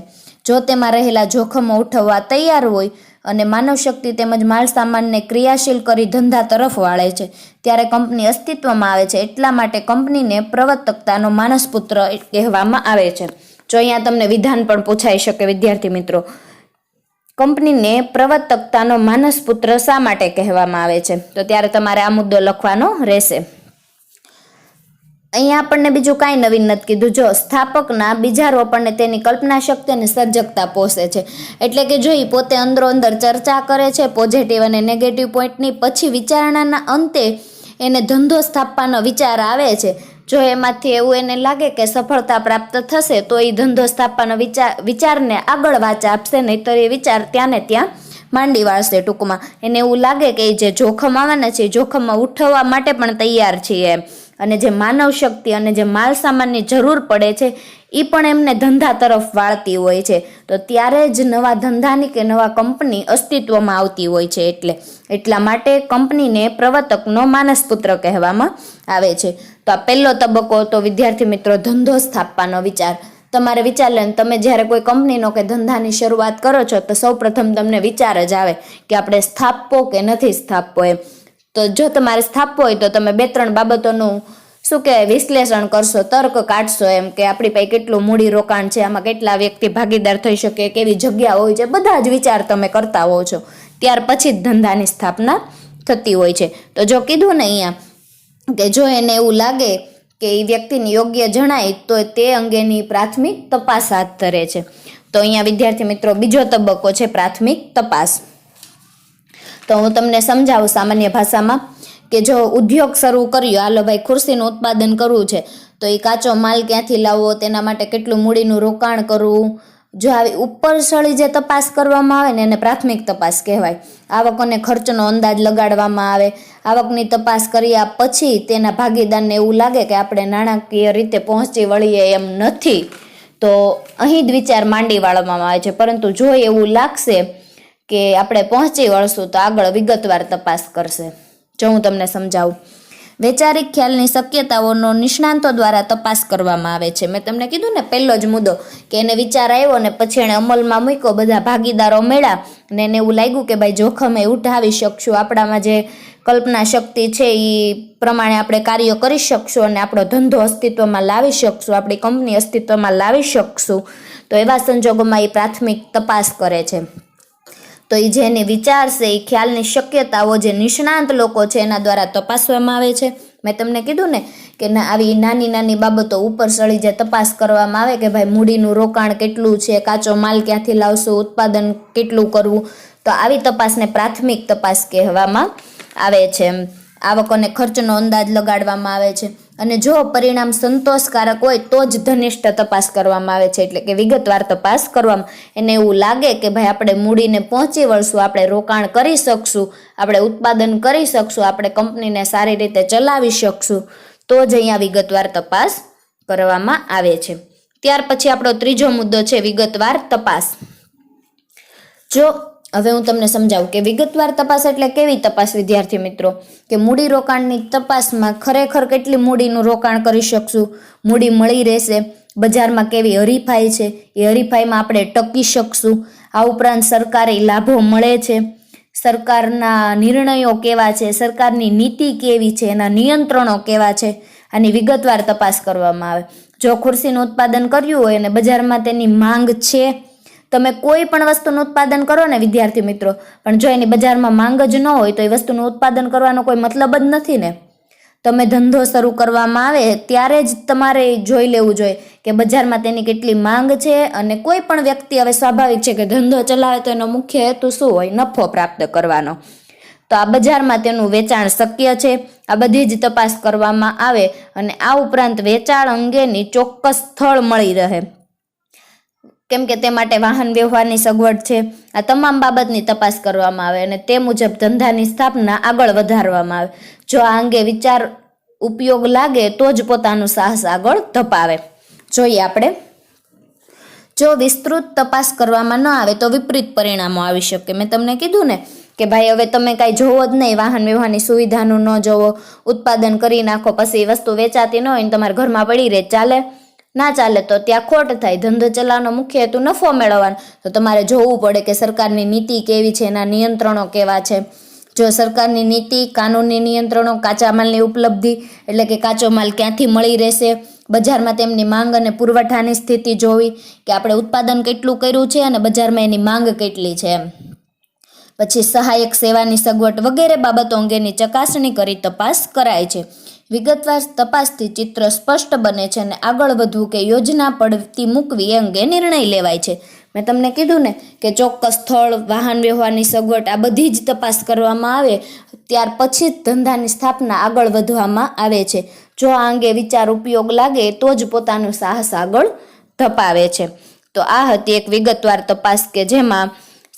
જો તેમાં રહેલા જોખમો ઉઠાવવા તૈયાર હોય અને માનવ શક્તિ તેમજ માલ સામાનને ક્રિયાશીલ કરી ધંધા તરફ વાળે છે ત્યારે કંપની અસ્તિત્વમાં આવે છે. એટલા માટે કંપનીને પ્રવર્તકતાનો માનસપુત્ર કહેવામાં આવે છે. જો અહીંયા તમને વિધાન પણ પૂછાઈ શકે વિદ્યાર્થી મિત્રો, કંપનીને પ્રવર્તકતાનો માનસપુત્ર શા માટે કહેવામાં આવે છે? તો ત્યારે તમારે આ મુદ્દો લખવાનો રહેશે. અહીંયા આપણને બીજું કાંઈ નવીન નથી કીધું. જો સ્થાપકના બીજારો આપણને તેની કલ્પના શક્તિ અને સર્જકતા પોષે છે, એટલે કે જો એ પોતે અંદરો અંદર ચર્ચા કરે છે પોઝિટિવ અને નેગેટિવ પોઈન્ટની, પછી વિચારણાના અંતે એને ધંધો સ્થાપવાનો વિચાર આવે છે. જો એમાંથી એવું એને લાગે કે સફળતા પ્રાપ્ત થશે તો એ ધંધો સ્થાપવાનો વિચારને આગળ વાંચા આપશે, નહીંતર એ વિચાર ત્યાં ને ત્યાં માંડી વાળશે. ટૂંકમાં એને એવું લાગે કે જે જોખમ આવવાના છે એ જોખમમાં ઉઠાવવા માટે પણ તૈયાર છીએ, અને જે માનવ શક્તિ અને જે માલ સામાનની જરૂર પડે છે એ પણ એમને ધંધા તરફ વાળતી હોય છે. તો ત્યારે જ નવા ધંધાની કે નવા કંપની અસ્તિત્વમાં આવતી હોય છે. એટલા માટે કંપનીને પ્રવર્તકનો માનસપુત્ર કહેવામાં આવે છે. તો આ પહેલો તબક્કો તો વિદ્યાર્થી મિત્રો ધંધો સ્થાપવાનો વિચાર. તમારે વિચાર લે, તમે જ્યારે કોઈ કંપનીનો કે ધંધાની શરૂઆત કરો છો તો સૌ પ્રથમ તમને વિચાર જ આવે કે આપણે સ્થાપવો કે નથી સ્થાપવો એમ. તો જો તમારે સ્થાપવો હોય તો તમે 2-3 બાબતોનું શું કહેવાય વિશ્લેષણ કરશો, તર્ક કાઢશો એમ કે આપણી પાસે કેટલું મૂડી રોકાણ છે, આમાં કેટલા વ્યક્તિ ભાગીદાર થઈ શકે, કેવી જગ્યા હોય છે, બધા જ વિચાર તમે કરતા હોવ છો. ત્યાર પછી જ ધંધાની સ્થાપના થતી હોય છે. તો જો કીધું ને અહીંયા કે જો એને એવું લાગે કે એ વ્યક્તિને યોગ્ય જણાય તો તે અંગેની પ્રાથમિક તપાસ હાથ ધરે છે. તો અહીંયા વિદ્યાર્થી મિત્રો બીજો તબક્કો છે પ્રાથમિક તપાસ. તો હું તમને સમજાવું સામાન્ય ભાષામાં કે જો ઉદ્યોગ શરૂ કર્યો, હાલો ભાઈ ખુરશીનું ઉત્પાદન કરવું છે, તો એ કાચો માલ ક્યાંથી લાવવો, તેના માટે કેટલું મૂડીનું રોકાણ કરવું, જો આવી ઉપરસળી જે તપાસ કરવામાં આવે ને એને પ્રાથમિક તપાસ કહેવાય. આવક અને ખર્ચનો અંદાજ લગાડવામાં આવે. આવકની તપાસ કર્યા પછી તેના ભાગીદારને એવું લાગે કે આપણે નાણાકીય રીતે પહોંચી વળીએ એમ નથી, તો અહીં જ વિચાર માંડી વાળવામાં આવે છે. પરંતુ જો એવું લાગશે કે આપણે પહોંચી વળશું તો આગળ વિગતવાર તપાસ કરશે. જો હું તમને સમજાવું, વૈચારિક ખ્યાલની શક્યતાઓનો નિષ્ણાંતો દ્વારા તપાસ કરવામાં આવે છે. મેં તમને કીધું ને પહેલો જ મુદ્દો કે એને વિચાર આવ્યો ને પછી એણે અમલમાં મૂક્યો, બધા ભાગીદારો મળ્યા ને એને એવું લાગ્યું કે ભાઈ જોખમ એ ઉઠાવી શકશું, આપણામાં જે કલ્પના શક્તિ છે એ પ્રમાણે આપણે કાર્યો કરી શકશું અને આપણો ધંધો અસ્તિત્વમાં લાવી શકશું, આપણી કંપની અસ્તિત્વમાં લાવી શકશું. તો એવા સંજોગોમાં એ પ્રાથમિક તપાસ કરે છે. તો એ જેની વિચાર છે એ ખ્યાલની શક્યતાઓ જે નિષ્ણાંત લોકો છે એના દ્વારા તપાસવામાં આવે છે. મેં તમને કીધું ને કે આવી નાની નાની બાબતો ઉપર સળી જે તપાસ કરવામાં આવે કે ભાઈ મૂડીનું રોકાણ કેટલું છે, કાચો માલ ક્યાંથી લાવશું, ઉત્પાદન કેટલું કરવું, તો આવી તપાસને પ્રાથમિક તપાસ કહેવામાં આવે છે. આવક અને ખર્ચનો અંદાજ લગાડવામાં આવે છે અને જો પરિણામ સંતોષકારક હોય તો જ ઘનિષ્ઠ તપાસ કરવામાં આવે છે, એટલે કે વિગતવાર તપાસ કરવામાં. એને એવું લાગે કે ભાઈ આપણે મૂડીને પહોંચી વળશું, આપણે રોકાણ કરી શકશું, આપણે ઉત્પાદન કરી શકશું, આપણે કંપનીને સારી રીતે ચલાવી શકશું, તો જ અહીંયા વિગતવાર તપાસ કરવામાં આવે છે. ત્યાર પછી આપણો ત્રીજો મુદ્દો છે વિગતવાર તપાસ. હવે હું તમને સમજાવું કે વિગતવાર તપાસ એટલે કેવી તપાસ વિદ્યાર્થી મિત્રો, કે મૂડી રોકાણની તપાસમાં ખરેખર કેટલી મૂડીનું રોકાણ કરી શકશું, મૂડી મળી રહેશે, બજારમાં કેવી હરીફાઈ છે, એ હરીફાઈમાં આપણે ટકી શકશું, આ ઉપરાંત સરકારી લાભો મળે છે, સરકારના નિર્ણયો કેવા છે, સરકારની નીતિ કેવી છે, એના નિયંત્રણો કેવા છે, આની વિગતવાર તપાસ કરવામાં આવે. જો ખુરશીનું ઉત્પાદન કર્યું હોય અને બજારમાં તેની માંગ છે, તમે કોઈ પણ વસ્તુનું ઉત્પાદન કરો ને વિદ્યાર્થી મિત્રો, પણ જો એની બજારમાં માંગ જ ન હોય તો એ વસ્તુનું ઉત્પાદન કરવાનો કોઈ મતલબ જ નથી ને. તમે ધંધો શરૂ કરવામાં આવે ત્યારે જ તમારે જોઈ લેવું જોઈએ કે બજારમાં તેની કેટલી માંગ છે, અને કોઈ પણ વ્યક્તિ, હવે સ્વાભાવિક છે કે ધંધો ચલાવે તો એનો મુખ્ય હેતુ શું હોય, નફો પ્રાપ્ત કરવાનો. તો આ બજારમાં તેનું વેચાણ શક્ય છે, આ બધી જ તપાસ કરવામાં આવે અને આ ઉપરાંત વેચાણ અંગેની ચોક્કસ સ્થળ મળી રહે, કેમ કે તે માટે વાહન વ્યવહારની સગવડ છે. આ તમામ બાબતની તપાસ કરવામાં આવે અને તે મુજબ ધંધાની સ્થાપના આગળ વધારવામાં આવે. જો આ અંગે વિચાર ઉપયોગ લાગે તો જ પોતાનું સાહસ આગળ ધપાવે. જોઈએ આપણે, જો વિસ્તૃત તપાસ કરવામાં ન આવે તો વિપરીત પરિણામો આવી શકે. મેં તમને કીધું ને કે ભાઈ હવે તમે કાંઈ જોવો જ નહીં, વાહન વ્યવહારની સુવિધાનું ન જોવો, ઉત્પાદન કરી નાખો, પછી વસ્તુ વેચાતી ન હોય ને તમારા ઘરમાં પડી રહે, ચાલે? ના ચાલે. તો ત્યાં ખોટ થાય. ધંધો ચલાવવાનો મુખ્ય હેતુ નફો મેળવવાનો, તો તમારે જોવું પડે કે સરકારની નીતિ કેવી છે, એના નિયંત્રણો કેવા છે. જો સરકારની નીતિ, કાનૂની નિયંત્રણો, કાચા માલની ઉપલબ્ધિ એટલે કે કાચો માલ ક્યાંથી મળી રહેશે, બજારમાં તેમની માંગ અને પુરવઠાની સ્થિતિ જોવી કે આપણે ઉત્પાદન કેટલું કર્યું છે અને બજારમાં એની માંગ કેટલી છે. પછી સહાયક સેવાની સગવડ વગેરે બાબતો અંગેની ચકાસણી કરી તપાસ કરાય છે. વિગતવાર તપાસથી ચિત્ર સ્પષ્ટ બને છે અને આગળ વધવું કે યોજના પડતી મૂકવી એ અંગે નિર્ણય લેવાય છે. મેં તમને કીધું ને કે ચોક્કસ સ્થળ, વાહન વ્યવહારની સગવડ, આ બધી જ તપાસ કરવામાં આવે ત્યાર પછી જ ધંધાની સ્થાપના આગળ વધવામાં આવે છે. જો આ અંગે વિચાર ઉપયોગ લાગે તો જ પોતાનું સાહસ આગળ ધપાવે છે. તો આ હતી એક વિગતવાર તપાસ કે જેમાં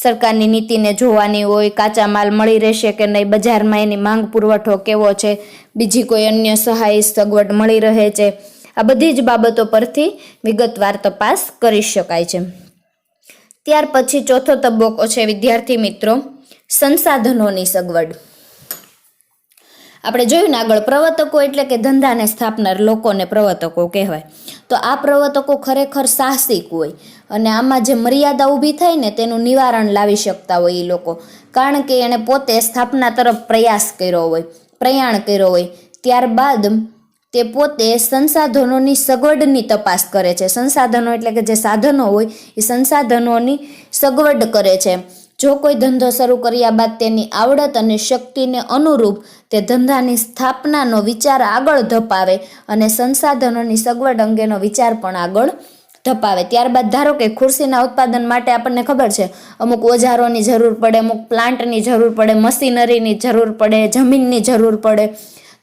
સરકારની નીતિને જોવાની હોય, કાચા માલ મળી રહેશે કે નહીં, બજારમાં એની માંગ પુરવઠો કેવો છે, બીજી કોઈ અન્ય સહાય સગવડ મળી રહે છે, આ બધી જ બાબતો પરથી વિગતવાર તપાસ કરી શકાય છે. ત્યાર પછી ચોથો તબક્કો છે વિદ્યાર્થી મિત્રો, સંસાધનોની સગવડ. આપણે જોયું ને આગળ, પ્રવર્તકો એટલે કે ધંધાને સ્થાપનાર લોકોને પ્રવર્તકો કહેવાય. તો આ પ્રવર્તકો ખરેખર સાહસિક હોય અને આમાં જે મર્યાદા ઊભી થાય ને તેનું નિવારણ લાવી શકતા હોય એ લોકો, કારણ કે એણે પોતે સ્થાપના તરફ પ્રયાસ કર્યો હોય, પ્રયાણ કર્યો હોય. ત્યારબાદ તે પોતે સંસાધનોની સગવડની તપાસ કરે છે. સંસાધનો એટલે કે જે સાધનો હોય એ સંસાધનોની સગવડ કરે છે. જો કોઈ ધંધો શરૂ કર્યા બાદ તેની આવડત અને શક્તિને અનુરૂપ તે ધંધાની સ્થાપનાનો વિચાર આગળ ધપાવે અને સંસાધનોની સગવડ અંગેનો વિચાર પણ આગળ ધપાવે. ત્યારબાદ ધારો કે ખુરશીના ઉત્પાદન માટે આપણને ખબર છે અમુક ઓજારોની જરૂર પડે, અમુક પ્લાન્ટની જરૂર પડે, મશીનરીની જરૂર પડે, જમીનની જરૂર પડે.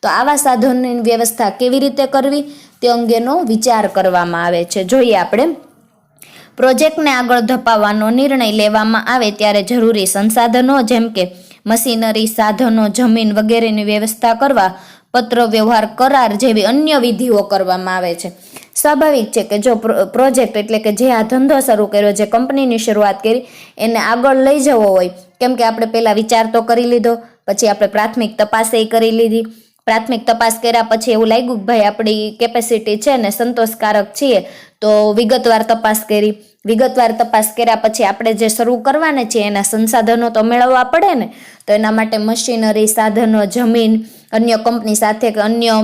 તો આવા સાધનોની વ્યવસ્થા કેવી રીતે કરવી તે અંગેનો વિચાર કરવામાં આવે છે. જોઈએ આપણે, પ્રોજેક્ટને આગળ ધપાવવાનો નિર્ણય લેવામાં આવે ત્યારે જરૂરી સંસાધનો જેમ કે મશીનરી, સાધનો, જમીન વગેરેની વ્યવસ્થા કરવા પત્ર વ્યવહાર, કરાર જેવી અન્ય વિધિઓ કરવામાં આવે છે. સ્વાભાવિક છે કે જો પ્રોજેક્ટ એટલે કે જે આ ધંધો શરૂ કર્યો, જે કંપનીની શરૂઆત કરી, એને આગળ લઈ જવો હોય, કેમ કે આપણે પહેલાં વિચાર તો કરી લીધો, પછી આપણે પ્રાથમિક તપાસ કરી લીધી. પ્રાથમિક તપાસ કર્યા પછી એવું લાગ્યું કે ભાઈ આપણી કેપેસિટી છે ને સંતોષકારક છીએ, તો વિગતવાર તપાસ કરી. વિગતવાર તપાસ કર્યા પછી આપણે જે શરૂ કરવાના છીએ એના સંસાધનો તો મેળવવા પડે ને. તો એના માટે મશીનરી, સાધનો, જમીન, અન્ય કંપની સાથે કે અન્ય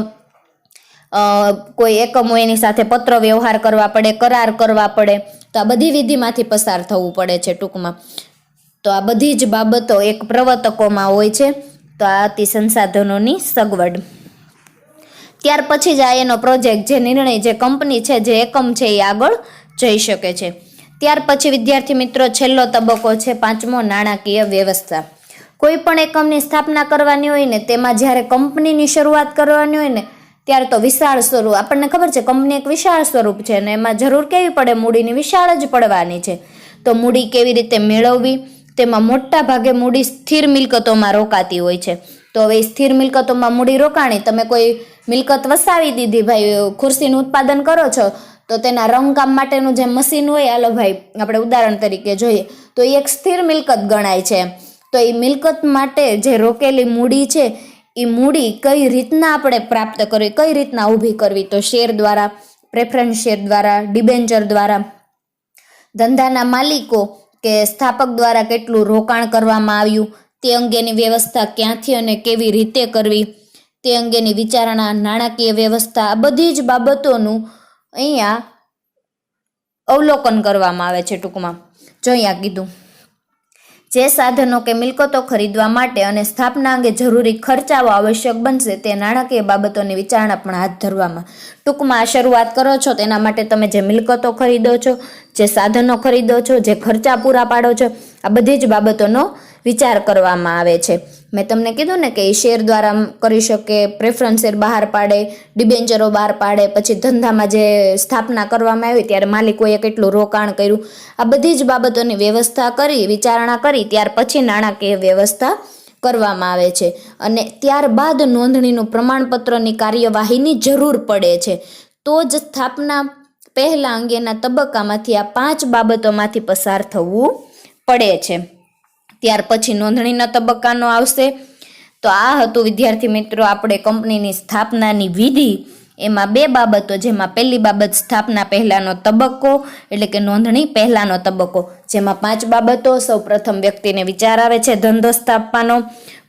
કોઈ એકમો એની સાથે પત્ર વ્યવહાર કરવા પડે, કરાર કરવા પડે. તો આ બધી વિધિમાંથી પસાર થવું પડે છે ટૂંકમાં. તો આ બધી જ બાબતો એક પ્રવર્તકોમાં હોય છે. તો આ હતી સંસાધનોની સગવડ. ત્યાર પછી જ આ એનો પ્રોજેક્ટ, જે નિર્ણય, જે કંપની છે, જે એકમ છે એ આગળ જઈ શકે છે. ત્યાર પછી વિદ્યાર્થી મિત્રો છેલ્લો તબક્કો છે પાંચમો, નાણાકીય વ્યવસ્થા. કોઈ પણ એકમની સ્થાપના કરવાની હોય ને, તેમાં જ્યારે કંપનીની શરૂઆત કરવાની હોય ને, ત્યારે તો વિશાળ સ્વરૂપ, આપણને ખબર છે કંપની એક વિશાળ સ્વરૂપ છે અને એમાં જરૂર કેવી પડે, મૂડીની વિશાળ જ પડવાની છે. તો મૂડી કેવી રીતે મેળવવી, તેમાં મોટા ભાગે મૂડી સ્થિર મિલકતોમાં રોકાતી હોય છે. તો હવે સ્થિર મિલકતોમાં મૂડી રોકાણી, તમે કોઈ મિલકત વસાવી દીધી, ભાઈ ખુરશીનું ઉત્પાદન કરો છો, તો તેના રંગકામ માટેનું જે મશીન હોય, હાલો ભાઈ આપણે ઉદાહરણ તરીકે જોઈએ, તો એ એક સ્થિર મિલકત ગણાય છે. તો એ મિલકત માટે જે રોકેલી મૂડી છે, એ મૂડી કઈ રીતના આપણે પ્રાપ્ત કરવી, કઈ રીતના ઊભી કરવી, તો શેર દ્વારા, પ્રેફરન્સ શેર દ્વારા, ડિબેન્ચર દ્વારા, ધંધાના માલિકો કે સ્થાપક દ્વારા કેટલું રોકાણ કરવામાં આવ્યું, તે અંગેની વ્યવસ્થા ક્યાંથી અને કેવી રીતે કરવી, તે અંગેની વિચારણા, નાણાકીય વ્યવસ્થા, આ બધી જ બાબતોનું અહીંયા અવલોકન કરવામાં આવે છે. ટૂંકમાં જો અહીંયા કીધું, જે સાધનો કે મિલકતો ખરીદવા માટે અને સ્થાપના અંગે જરૂરી ખર્ચાઓ આવશ્યક બનશે, તે નાણાકીય બાબતોની વિચારણા પણ હાથ ધરવામાં. ટૂંકમાં આ શરૂઆત કરો છો તેના માટે તમે જે મિલકતો ખરીદો છો, જે સાધનો ખરીદો છો, જે ખર્ચા પૂરા પાડો છો, આ બધી જ બાબતોનો વિચાર કરવામાં આવે છે. મેં તમને કીધું ને કે એ શેર દ્વારા કરી શકે, પ્રેફરન્સ શેર બહાર પાડે, ડિબેન્ચરો બહાર પાડે, પછી ધંધામાં જે સ્થાપના કરવામાં આવી ત્યારે માલિકોએ કેટલું રોકાણ કર્યું, આ બધી જ બાબતોની વ્યવસ્થા કરી, વિચારણા કરી, ત્યાર પછી નાણાકીય વ્યવસ્થા કરવામાં આવે છે. અને ત્યારબાદ નોંધણીનું પ્રમાણપત્રની કાર્યવાહીની જરૂર પડે છે. તો જ સ્થાપના પહેલા અંગેના તબક્કામાંથી આ 5 બાબતોમાંથી પસાર થવું પડે છે. ત્યાર પછી નોંધણીના તબક્કાનો આવશે. તો આ હતું વિદ્યાર્થી મિત્રો આપણે કંપનીની સ્થાપનાની વિધિ. એમાં 2 બાબતો, જેમાં પહેલી બાબત સ્થાપના પહેલાનો તબક્કો એટલે કે નોંધણી પહેલાનો તબક્કો, જેમાં 5 બાબતો. સૌ પ્રથમ વ્યક્તિને વિચાર આવે છે ધંધો સ્થાપવાનો,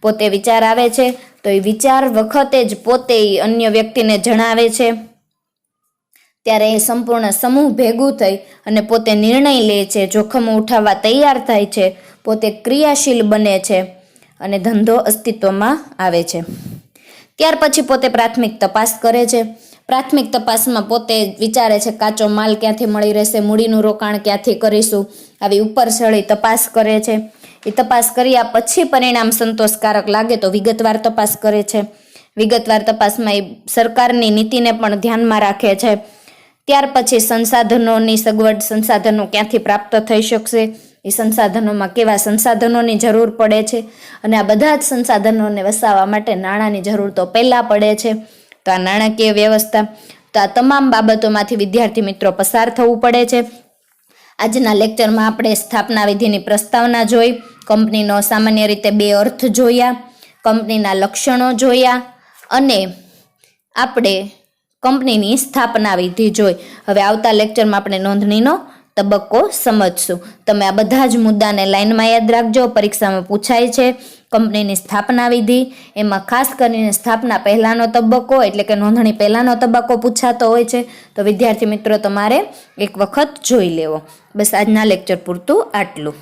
પોતે વિચાર આવે છે, તો એ વિચાર વખતે જ પોતે અન્ય વ્યક્તિને જણાવે છે. ત્યારે એ સંપૂર્ણ સમૂહ ભેગું થઈ અને પોતે નિર્ણય લે છે, જોખમો ઉઠાવવા તૈયાર થાય છે, પોતે ક્રિયાશીલ બને છે અને ધંધો અસ્તિત્વમાં આવે છે. ત્યાર પછી પોતે પ્રાથમિક તપાસ કરે છે. પ્રાથમિક તપાસમાં પોતે વિચારે છે કાચો માલ ક્યાંથી મળી રહેશે, મૂડીનું રોકાણ ક્યાંથી કરીશું, આવી ઉપર ચડી તપાસ કરે છે. એ તપાસ કર્યા પછી પરિણામ સંતોષકારક લાગે તો વિગતવાર તપાસ કરે છે. વિગતવાર તપાસમાં એ સરકારની નીતિને પણ ધ્યાનમાં રાખે છે. ત્યાર પછી સંસાધનોની સગવડ, સંસાધનો ક્યાંથી પ્રાપ્ત થઈ શકશે, એ સંસાધનોમાં કેવા સંસાધનોની જરૂર પડે છે, અને આ બધા જ સંસાધનોને વસાવવા માટે નાણાંની જરૂર તો પહેલાં પડે છે. તો આ નાણાકીય વ્યવસ્થા, તો આ તમામ બાબતોમાંથી વિદ્યાર્થી મિત્રો પસાર થવું પડે છે. આજના લેક્ચરમાં આપણે સ્થાપના વિધિની પ્રસ્તાવના જોઈ, કંપનીનો સામાન્ય રીતે 2 અર્થ જોયા, કંપનીના લક્ષણો જોયા અને આપણે કંપનીની સ્થાપના વિધિ જોઈ. હવે આવતા લેક્ચરમાં આપણે નોંધણીનો તબક્કો સમજશું. તમે આ બધા જ મુદ્દાને લાઈનમાં યાદ રાખજો, પરીક્ષામાં પૂછાય છે. કંપનીની સ્થાપના વિધિ, એમાં ખાસ કરીને સ્થાપના પહેલાનો તબક્કો એટલે કે નોંધણી પહેલાનો તબક્કો પૂછાતો હોય છે. તો વિદ્યાર્થી મિત્રો તમારે એક વખત જોઈ લેવો. બસ આજના લેક્ચર પૂરતું આટલું.